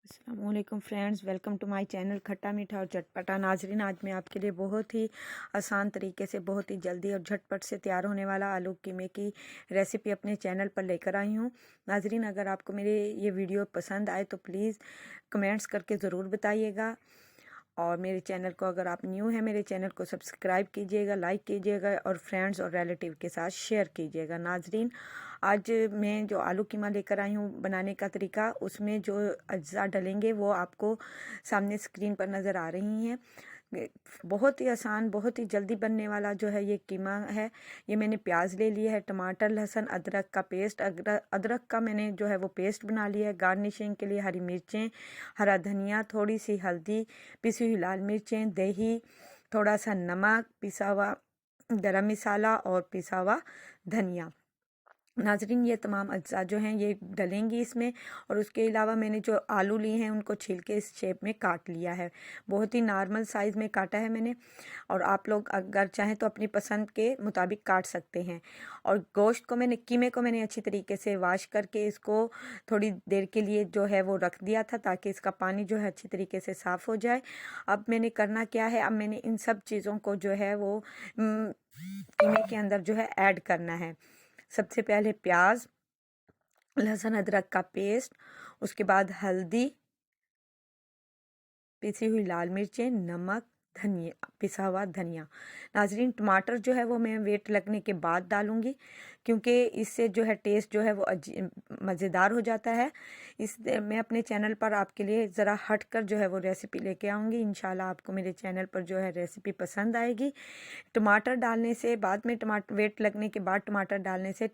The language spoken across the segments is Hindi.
अस्सलामुअलैकुम friends, welcome to my channel खट्टा मीठा और चटपटा। नाजरीन, आज मैं आपके लिए बहुत ही आसान तरीके से, बहुत ही जल्दी और झटपट से तैयार होने वाला आलू कीमे की रेसिपी अपने चैनल पर लेकर आई हूँ। नाजरीन, अगर आपको मेरे ये वीडियो पसंद आए तो प्लीज़ कमेंट्स करके ज़रूर बताइएगा। और मेरे चैनल को, अगर आप न्यू हैं, मेरे चैनल को सब्सक्राइब कीजिएगा, लाइक कीजिएगा और फ्रेंड्स और रिलेटिव के साथ शेयर कीजिएगा। नाजरीन, आज मैं जो आलू कीमा लेकर आई हूँ बनाने का तरीका, उसमें जो अज्जा डलेंगे वो आपको सामने स्क्रीन पर नज़र आ रही हैं। बहुत ही आसान, बहुत ही जल्दी बनने वाला जो है ये कीमा है। ये मैंने प्याज ले लिया है, टमाटर, लहसुन, अदरक का पेस्ट, अदरक का मैंने जो है वो पेस्ट बना लिया है। गार्निशिंग के लिए हरी मिर्चें, हरा धनिया, थोड़ी सी हल्दी, पिसी हुई लाल मिर्चें, दही, थोड़ा सा नमक, पिसा हुआ गरम मसाला और पिसा हुआ धनिया। नाजरीन, ये तमाम अज्जा जो हैं ये डलेंगी इसमें। और उसके अलावा मैंने जो आलू लिए हैं उनको छील के इस शेप में काट लिया है। बहुत ही नॉर्मल साइज़ में काटा है मैंने, और आप लोग अगर चाहें तो अपनी पसंद के मुताबिक काट सकते हैं। और गोश्त को मैंने, कीमे को मैंने अच्छी तरीके से वॉश करके इसको थोड़ी देर के लिए जो है वो रख दिया था, ताकि इसका पानी जो है अच्छी तरीके से साफ़ हो जाए। अब मैंने करना क्या है, अब मैंने इन सब चीज़ों को जो है वो कीमे के अंदर जो है ऐड करना है। सबसे पहले प्याज, लहसुन, अदरक का पेस्ट, उसके बाद हल्दी, पिसी हुई लाल मिर्चें, नमक, धनिया, पिसा हुआ धनिया। नाजरीन, टमाटर जो है वो मैं वेट लगने के बाद डालूंगी, क्योंकि इससे जो है टेस्ट जो है वो मज़ेदार हो जाता है। मैं अपने चैनल पर आपके लिए ज़रा हट कर जो है वो रेसिपी लेके आऊँगी। इंशाल्लाह आपको मेरे चैनल पर जो है रेसिपी पसंद आएगी। टमाटर डालने से बाद में, टमाटर वेट लगने के बाद टमाटर डालने से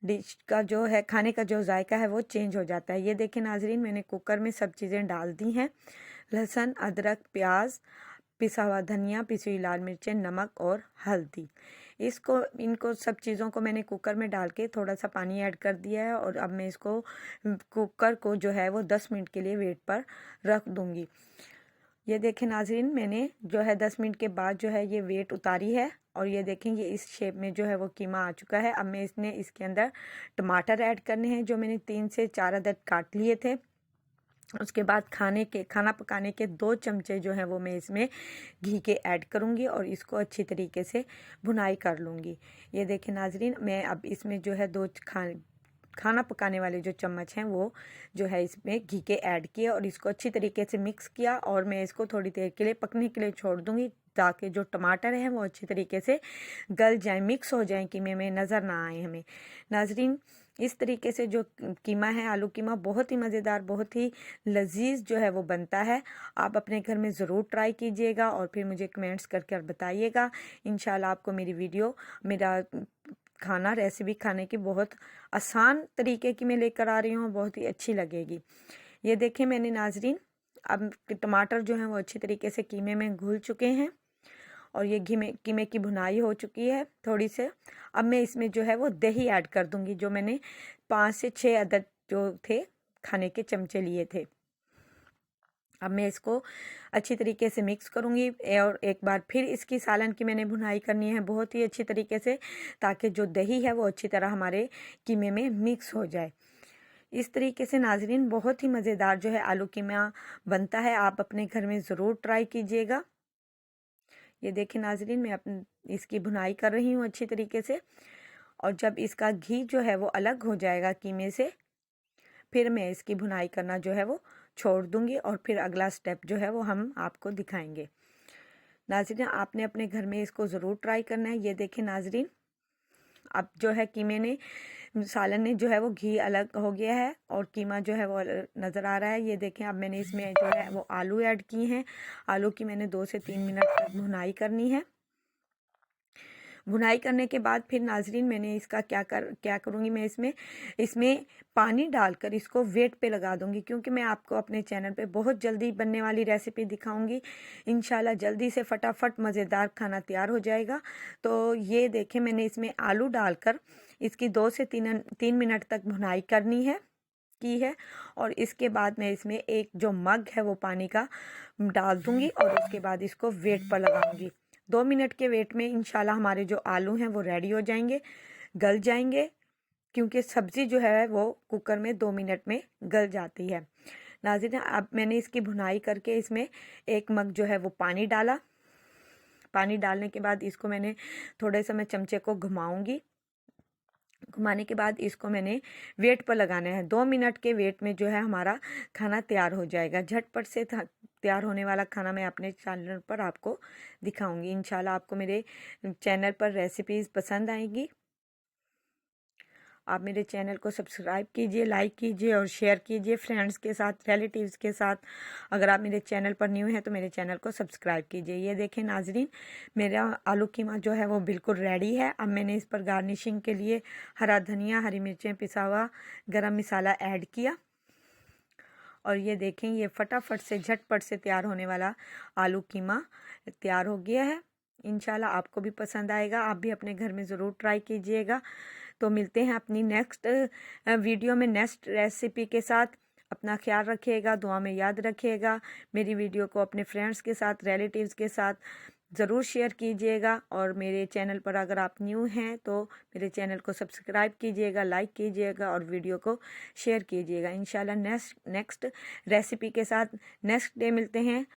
डिश का जो है, खाने का जो जायका है वो चेंज हो जाता है। ये देखिए नाजरीन, मैंने कुकर में सब चीज़ें डाल दी हैं। लहसुन, अदरक, प्याज, पिसा हुआ धनिया, पिसी हुई लाल मिर्चें, नमक और हल्दी। इनको सब चीज़ों को मैंने कुकर में डाल के थोड़ा सा पानी ऐड कर दिया है। और अब मैं इसको, कुकर को जो है वो 10 मिनट के लिए वेट पर रख दूँगी। ये देखें नाजरीन, मैंने जो है 10 मिनट के बाद जो है ये वेट उतारी है, और ये देखेंगे इस शेप में जो है वो कीमा आ चुका है। अब मैं इसके अंदर टमाटर ऐड करने हैं, जो मैंने 3 से 4 अदद काट लिए थे। उसके बाद खाना पकाने के 2 चमचे जो हैं वो मैं इसमें घी के ऐड करूँगी, और इसको अच्छी तरीके से भुनाई कर लूँगी। ये देखें नाजरीन, मैं अब इसमें जो है खाना पकाने वाले जो चम्मच हैं वो जो है इसमें घी के ऐड किए, और इसको अच्छी तरीके से मिक्स किया। और मैं इसको थोड़ी देर के लिए पकने के लिए छोड़ दूँगी, ताकि जो टमाटर हैं वो अच्छी तरीके से गल जाए, मिक्स हो जाएं, कीमे में नज़र ना आए हमें। नाजरीन, इस तरीके से जो कीमा है, आलू कीमा, बहुत ही मज़ेदार, बहुत ही लजीज जो है वो बनता है। आप अपने घर में ज़रूर ट्राई कीजिएगा और फिर मुझे कमेंट्स करके और बताइएगा। इंशाल्लाह आपको मेरा खाना, रेसिपी खाने की बहुत आसान तरीके की मैं लेकर आ रही हूँ, बहुत ही अच्छी लगेगी। ये देखें मैंने नाजरीन, अब टमाटर जो हैं वो अच्छी तरीके से कीमे में घुल चुके हैं, और ये कीमे की भुनाई हो चुकी है थोड़ी से। अब मैं इसमें जो है वो दही ऐड कर दूंगी, जो मैंने 5 से 6 अदद जो थे खाने के चमचे लिए थे। अब मैं इसको अच्छी तरीके से मिक्स करूंगी, और एक बार फिर इसकी सालन की मैंने भुनाई करनी है बहुत ही अच्छी तरीके से, ताकि जो दही है वो अच्छी तरह हमारे कीमे में मिक्स हो जाए। इस तरीके से नाजरीन, बहुत ही मज़ेदार जो है आलू कीमा बनता है। आप अपने घर में ज़रूर ट्राई कीजिएगा। ये देखिए नाजरीन, मैं अपनी इसकी भुनाई कर रही हूँ अच्छी तरीके से, और जब इसका घी जो है वो अलग हो जाएगा कीमे से, फिर मैं इसकी भुनाई करना जो है वो छोड़ दूंगी, और फिर अगला स्टेप जो है वो हम आपको दिखाएंगे। नाजरीन, आपने अपने घर में इसको ज़रूर ट्राई करना है। ये देखें नाजरीन, अब जो है कीमे ने, सालन ने जो है वो घी अलग हो गया है, और कीमा जो है वो नज़र आ रहा है। ये देखें, अब मैंने इसमें जो है वो आलू ऐड किए हैं। आलू की मैंने 2 से 3 मिनट तक भुनाई करनी है। भुनाई करने के बाद फिर नाजरीन, मैंने इसका क्या करूँगी, मैं इसमें पानी डालकर इसको वेट पे लगा दूँगी, क्योंकि मैं आपको अपने चैनल पे बहुत जल्दी बनने वाली रेसिपी दिखाऊँगी। इंशाल्लाह जल्दी से फटाफट मज़ेदार खाना तैयार हो जाएगा। तो ये देखें, मैंने इसमें आलू डालकर इसकी 2 से 3 मिनट तक भुनाई की है। और इसके बाद मैं इसमें एक जो मग है वो पानी का डाल दूँगी, और उसके बाद इसको वेट पर लगाऊँगी। 2 मिनट के वेट में इंशाल्लाह हमारे जो आलू हैं वो रेडी हो जाएंगे, गल जाएंगे। क्योंकि सब्ज़ी जो है वो कुकर में 2 मिनट में गल जाती है। नाज़रीन, अब मैंने इसकी भुनाई करके इसमें 1 मग जो है वो पानी डाला। पानी डालने के बाद इसको मैंने थोड़े से मैं चमचे को घुमाऊंगी। घुमाने के बाद इसको मैंने वेट पर लगाना है। 2 मिनट के वेट में जो है हमारा खाना तैयार हो जाएगा। झटपट से तैयार होने वाला खाना मैं अपने चैनल पर आपको दिखाऊंगी। इंशाल्लाह आपको मेरे चैनल पर रेसिपीज़ पसंद आएगी। आप मेरे चैनल को सब्सक्राइब कीजिए, लाइक कीजिए और शेयर कीजिए फ्रेंड्स के साथ, रिलेटिव्स के साथ। अगर आप मेरे चैनल पर न्यू हैं तो मेरे चैनल को सब्सक्राइब कीजिए। ये देखें नाजरीन, मेरा आलू कीमा जो है वो बिल्कुल रेडी है। अब मैंने इस पर गार्निशिंग के लिए हरा धनिया, हरी मिर्चें, पिसा हुआ गरम मसाला ऐड किया। और ये देखें, ये फटाफट से झटपट से तैयार होने वाला आलू कीमा तैयार हो गया है। इंशाल्लाह आपको भी पसंद आएगा। आप भी अपने घर में ज़रूर ट्राई कीजिएगा। तो मिलते हैं अपनी नेक्स्ट वीडियो में नेक्स्ट रेसिपी के साथ। अपना ख्याल रखिएगा, दुआ में याद रखिएगा। मेरी वीडियो को अपने फ्रेंड्स के साथ, रिलेटिव्स के साथ ज़रूर शेयर कीजिएगा। और मेरे चैनल पर अगर आप न्यू हैं तो मेरे चैनल को सब्सक्राइब कीजिएगा, लाइक कीजिएगा और वीडियो को शेयर कीजिएगा। इंशाल्लाह नेक्स्ट रेसिपी के साथ नेक्स्ट डे मिलते हैं।